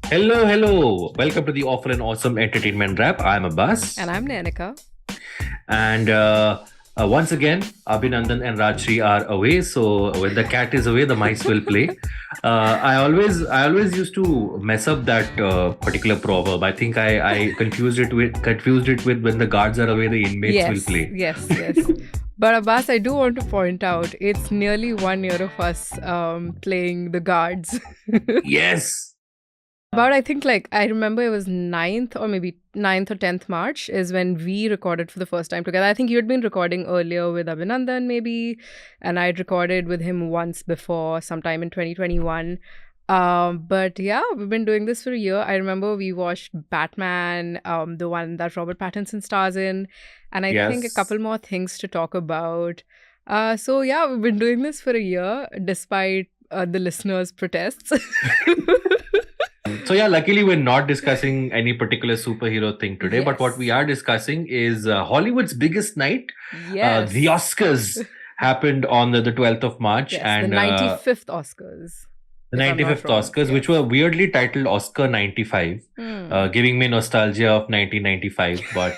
Hello, hello. Welcome to the Offer and Awesome Entertainment Wrap. I'm Abbas. And I'm Nanika. And once again, Abhinandan and Rajshri are away. So when the cat is away, the mice will play. I always used to mess up that particular proverb. I think I confused it with when the guards are away, the inmates will play. Yes. But Abbas, I do want to point out it's nearly 1 year of us playing the guards. Yes. About, I think, I remember it was 9th or maybe 9th or 10th March is when we recorded for the first time together. I think you had been recording earlier with Abhinandan maybe, and I'd recorded with him once before, sometime in 2021. But yeah, we've been doing this for a year. I remember we watched Batman, the one that Robert Pattinson stars in, and I think a Yes. couple more things to talk about. So yeah, we've been doing this for a year despite the listeners' protests. So yeah, luckily we're not discussing any particular superhero thing today, but what Yes. we are discussing is Hollywood's biggest night. Yes. The Oscars happened on the 12th of March, Yes, and the 95th Oscars. the if I'm not 95th wrong. Oscars, which were weirdly titled Oscar 95, giving me nostalgia of 1995, but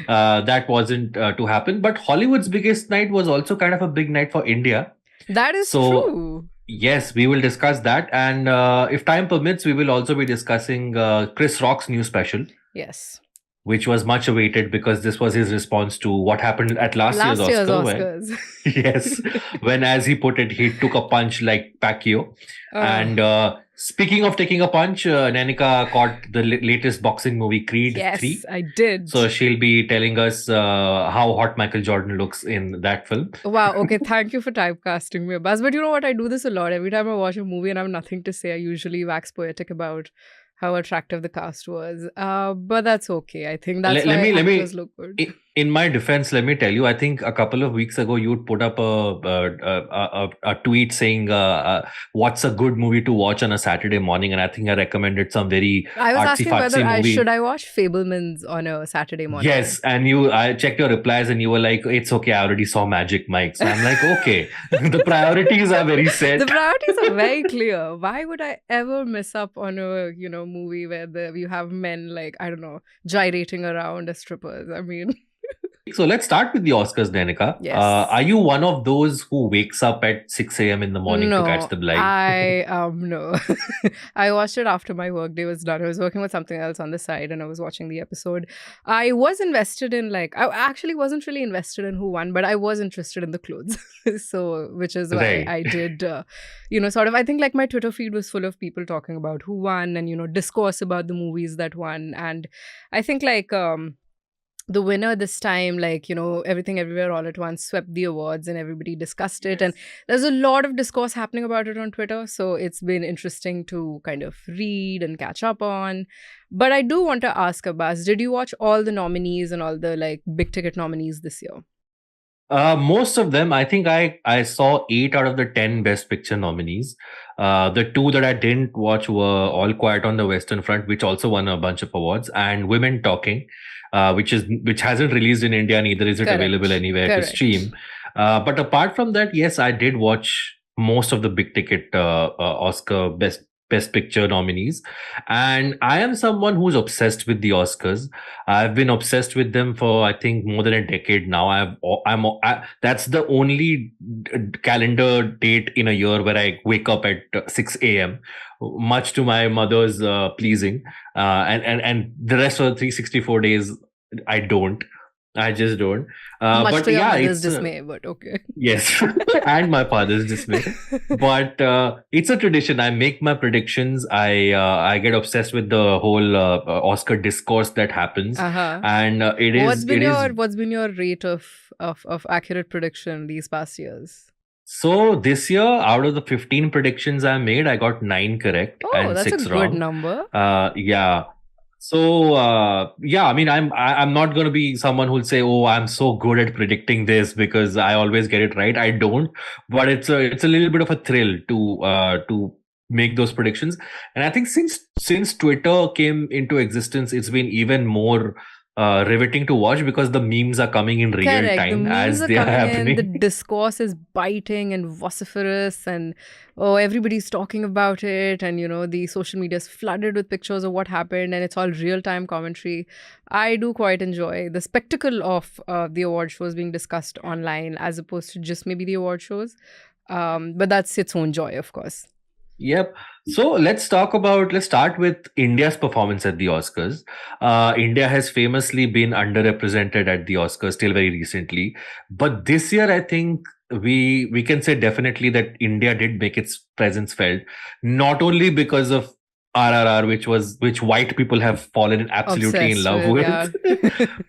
that wasn't to happen. But Hollywood's biggest night was also kind of a big night for India. That is So- true. Yes, we will discuss that. And if time permits, we will also be discussing Chris Rock's new special, Yes. which was much awaited because this was his response to what happened at last year's Oscar. Oscars. Yes, when, as he put it, he took a punch like Pacquiao. And speaking of taking a punch, Nanika caught the latest boxing movie, Creed yes, 3. I did. So she'll be telling us how hot Michael Jordan looks in that film. Wow, okay, thank you for typecasting me, Abbas. But you know what? I do this a lot. Every time I watch a movie and I have nothing to say, I usually wax poetic about how attractive the cast was. But that's okay. I think that's Let why me- actors look good. In my defense, let me tell you, I think a couple of weeks ago, you'd put up a tweet saying, what's a good movie to watch on a Saturday morning? And I think I recommended some very I was asking whether artsy-fartsy movie. I watch Fablemans on a Saturday morning. Yes, and I checked your replies and you were like, it's okay, I already saw Magic Mike. So I'm like, okay, the priorities are very set. The priorities are very clear. Why would I ever miss up on a movie where you have men like, I don't know, gyrating around as strippers? I mean, So let's start with the Oscars, Danica. Yes. Are you one of those who wakes up at 6 a.m. in the morning to catch the blind? No. I watched it after my workday was done. I was working with something else on the side and I was watching the episode. I was invested in I actually wasn't really invested in who won, but I was interested in the clothes. So, which is why Right. I did, sort of, I think my Twitter feed was full of people talking about who won and, discourse about the movies that won. And I think the winner this time, Everything Everywhere All at Once swept the awards and everybody discussed it. And there's a lot of discourse happening about it on Twitter. So it's been interesting to kind of read and catch up on. But I do want to ask Abbas, did you watch all the nominees and all the big ticket nominees this year? Most of them, I think I saw 8 out of the 10 Best Picture nominees. The 2 that I didn't watch were All Quiet on the Western Front, which also won a bunch of awards, and Women Talking, which hasn't released in India, neither is it Correct. available anywhere to Correct. stream. But apart from that, yes, I did watch most of the big ticket Oscar Best Picture nominees, and I am someone who's obsessed with the Oscars. I've been obsessed with them for I think more than a decade now. That's the only calendar date in a year where I wake up at 6 a.m. much to my mother's pleasing, and the rest of the 364 days I don't. I just don't. Much but to your yeah, mother's it's dismay, but okay. yes, and my father's dismay. But it's a tradition. I make my predictions. I get obsessed with the whole Oscar discourse that happens, and it is. What's been your rate of accurate prediction these past years? So this year, out of the 15 predictions I made, I got 9 correct and that's 6 a wrong. good number. Yeah. So I mean, I'm not going to be someone who'll say, "Oh, I'm so good at predicting this because I always get it right." I don't, but it's a little bit of a thrill to make those predictions. And I think since Twitter came into existence, it's been even more riveting to watch because the memes are coming in real Correct. The time memes as are they are coming in, the happening. discourse is biting and vociferous, and oh, everybody's talking about it, and the social media is flooded with pictures of what happened, and it's all real-time commentary. I do quite enjoy the spectacle of the award shows being discussed online as opposed to just maybe the award shows. But that's its own joy, of course. Yep. So let's start with India's performance at the Oscars. India has famously been underrepresented at the Oscars till very recently. But this year, I think we can say definitely that India did make its presence felt, not only because of RRR, which white people have fallen absolutely in Obsessed love with, yeah.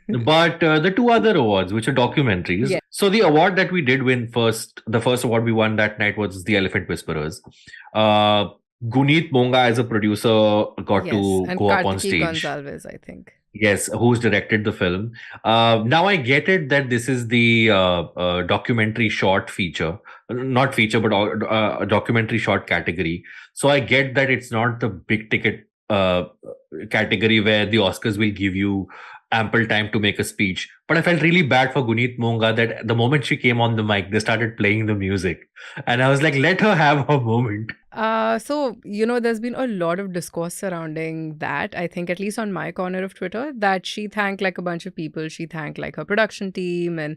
with, but the two other awards, which are documentaries. Yeah. So the award that we did win first, the first award we won that night was the Elephant Whisperers. Guneet Monga as a producer got Yes, to and go up on Kartiki stage. Gonsalves, I think. Yes, who's directed the film. Now I get it that this is the documentary short feature, not feature, but documentary short category. So I get that it's not the big ticket category where the Oscars will give you ample time to make a speech. But I felt really bad for Guneet Monga that the moment she came on the mic, they started playing the music. And I was like, let her have her moment. So, there's been a lot of discourse surrounding that. I think, at least on my corner of Twitter, that she thanked like a bunch of people. She thanked like her production team and,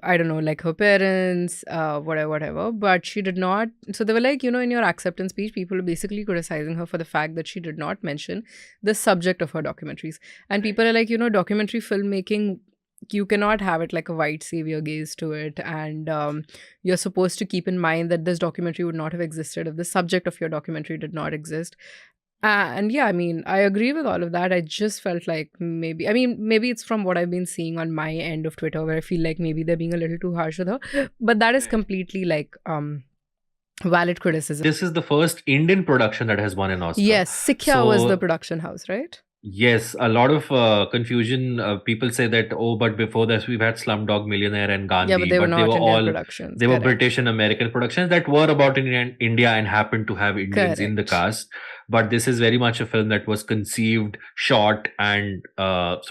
I don't know, like her parents, whatever. But she did not. So they were like, in your acceptance speech, people are basically criticizing her for the fact that she did not mention the subject of her documentaries. And people are like, documentary filmmaking, you cannot have it like a white savior gaze to it, and you're supposed to keep in mind that this documentary would not have existed if the subject of your documentary did not exist. And yeah, I mean, I agree with all of that. I just felt like maybe it's from what I've been seeing on my end of Twitter, where I feel like maybe they're being a little too harsh with her, but that is completely like valid criticism. This is the first Indian production that has won an Oscar. Yes, Sikhya was the production house, right? Yes, a lot of confusion. People say that, but before this we've had Slumdog Millionaire and Gandhi. Yeah, but they were not Indian all productions. They were Correct. British and American productions that were about India and happened to have Indians in the cast. But this is very much a film that was conceived, shot, and played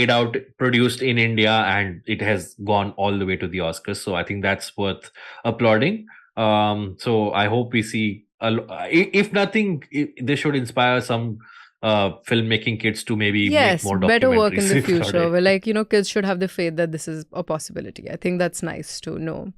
out, produced in India, and it has gone all the way to the Oscars. So I think that's worth applauding. So I hope we see, if nothing, this should inspire some filmmaking kids to maybe make more documentaries. Better work in the future. Where, like, kids should have the faith that this is a possibility. I think that's nice to know.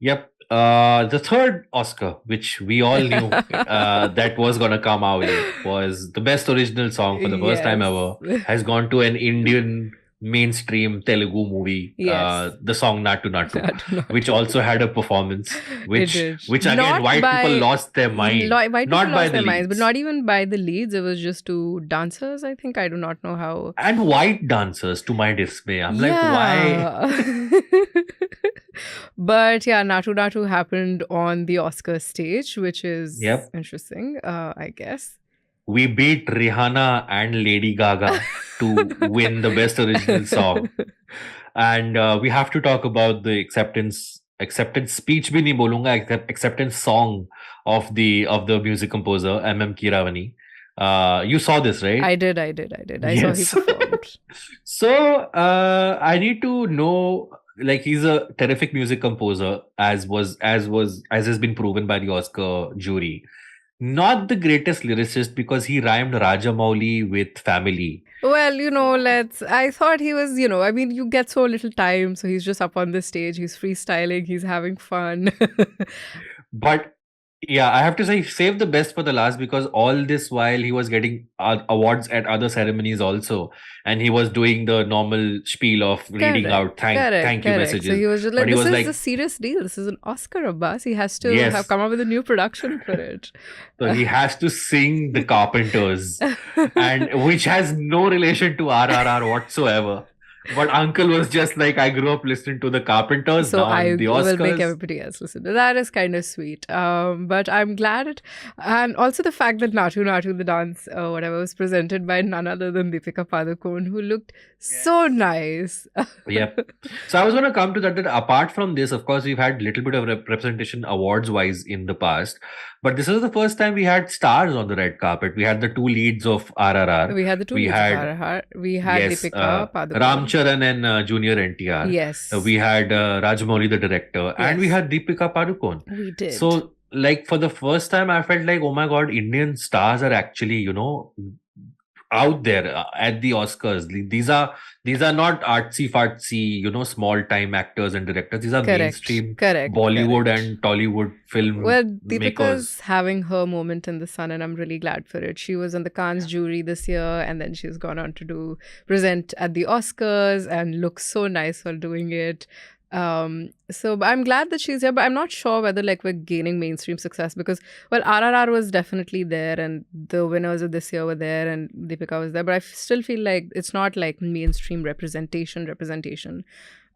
Yep. The third Oscar, which we all knew that was going to come our way, was the best original song for the first time ever, has gone to an Indian mainstream Telugu movie, the song Natu Natu, which also had a performance, which again, not white people lost their mind. White people lost their minds, but not even by the leads. It was just two dancers, I think. I do not know how. And white dancers, to my dismay. I'm like, why? But yeah, Natu Natu happened on the Oscar stage, which is interesting, I guess. We beat Rihanna and Lady Gaga to win the best original song. And we have to talk about the acceptance speech bhi nahi bolunga, acceptance song of the music composer M.M. Keeravani. You saw this, right? I did. I saw he performed. So I need to know, like, he's a terrific music composer, as has been proven by the Oscar jury. Not the greatest lyricist, because he rhymed Rajamouli with family. Well, I thought he was, you get so little time, so he's just up on the stage, he's freestyling, he's having fun. But yeah, I have to say, save the best for the last, because all this while he was getting awards at other ceremonies also, and he was doing the normal spiel of reading out thank you messages. So he was just like, this is a serious deal. This is an Oscar, Abbas. He has to have come up with a new production for it. So he has to sing The Carpenters, and which has no relation to RRR whatsoever. But Uncle was just like, I grew up listening to the Carpenters, So now I I'm the will make Oscars. everybody else listen. That is kind of sweet. But I'm glad it, and also the fact that Natu Natu, the dance, whatever, was presented by none other than Deepika Padukone, who looked so nice. Yep. So I was going to come to that apart from this, of course, we've had little bit of representation awards wise in the past, but this is the first time we had stars on the red carpet. We had the two leads of RRR. We had the two We leads had, of RRR. We had yes, Deepika Padukone. Ram Charan and Junior NTR. Yes. We had Rajamouli, the director, and we Yes. had Deepika Padukone. We did. So, like, for the first time, I felt like, oh my God, Indian stars are actually, you know, out there at the Oscars. These are not artsy fartsy, you know, small time actors and directors. These are mainstream Bollywood and Tollywood film Deepika's makers. having her moment in the sun, and I'm really glad for it. She was on the Cannes jury this year, and then she's gone on to present at the Oscars and looks so nice while doing it. So I'm glad that she's here, but I'm not sure whether like we're gaining mainstream success because, well, RRR was definitely there and the winners of this year were there and Deepika was there, but I still feel like it's not like mainstream representation.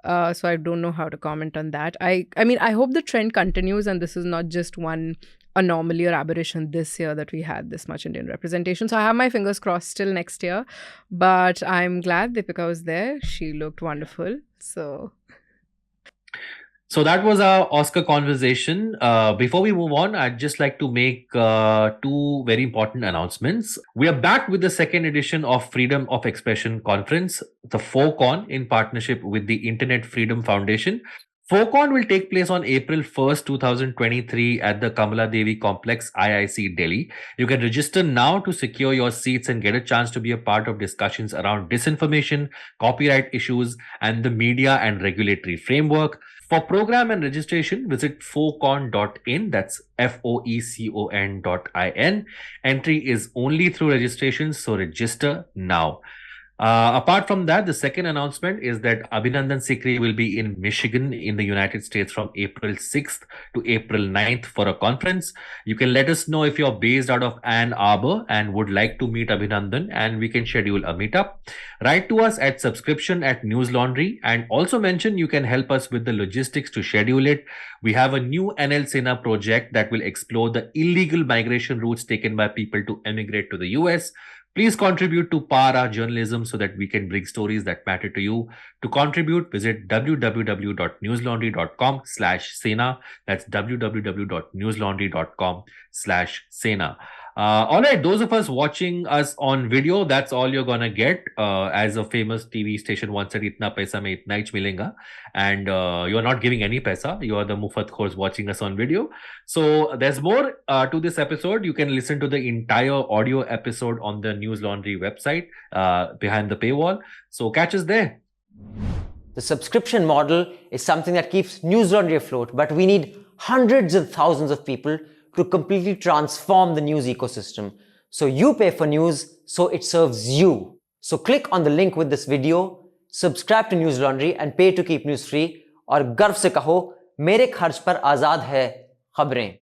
So I don't know how to comment on that. I mean, I hope the trend continues and this is not just one anomaly or aberration this year that we had this much Indian representation. So I have my fingers crossed till next year, but I'm glad Deepika was there. She looked wonderful. So that was our Oscar conversation. Before we move on, I'd just like to make two very important announcements. We are back with the second edition of Freedom of Expression Conference, the FOCON, in partnership with the Internet Freedom Foundation. FOCON will take place on April 1st, 2023 at the Kamala Devi Complex, IIC Delhi. You can register now to secure your seats and get a chance to be a part of discussions around disinformation, copyright issues, and the media and regulatory framework. For program and registration, visit focon.in. That's FOECON.in. Entry is only through registration, so register now. Apart from that, the second announcement is that Abhinandan Sikri will be in Michigan in the United States from April 6th to April 9th for a conference. You can let us know if you're based out of Ann Arbor and would like to meet Abhinandan, and we can schedule a meetup. Write to us at subscription@News Laundry and also mention you can help us with the logistics to schedule it. We have a new NL Sena project that will explore the illegal migration routes taken by people to emigrate to the US. Please contribute to Power Our Journalism so that we can bring stories that matter to you. To contribute, visit www.newslaundry.com/Sena. That's www.newslaundry.com/Sena. All right, those of us watching us on video, that's all you're gonna get. As a famous TV station once said, "Itna paisa mein itna ich milenga," and you're not giving any paisa. You are the mufat khors watching us on video. So there's more to this episode. You can listen to the entire audio episode on the News Laundry website behind the paywall. So catch us there. The subscription model is something that keeps News Laundry afloat, but we need hundreds of thousands of people to completely transform the news ecosystem. So you pay for news, so it serves you. So click on the link with this video, subscribe to News Laundry and pay to keep news free, और गर्व से कहो, मेरे खर्च पर आजाद है खबरें.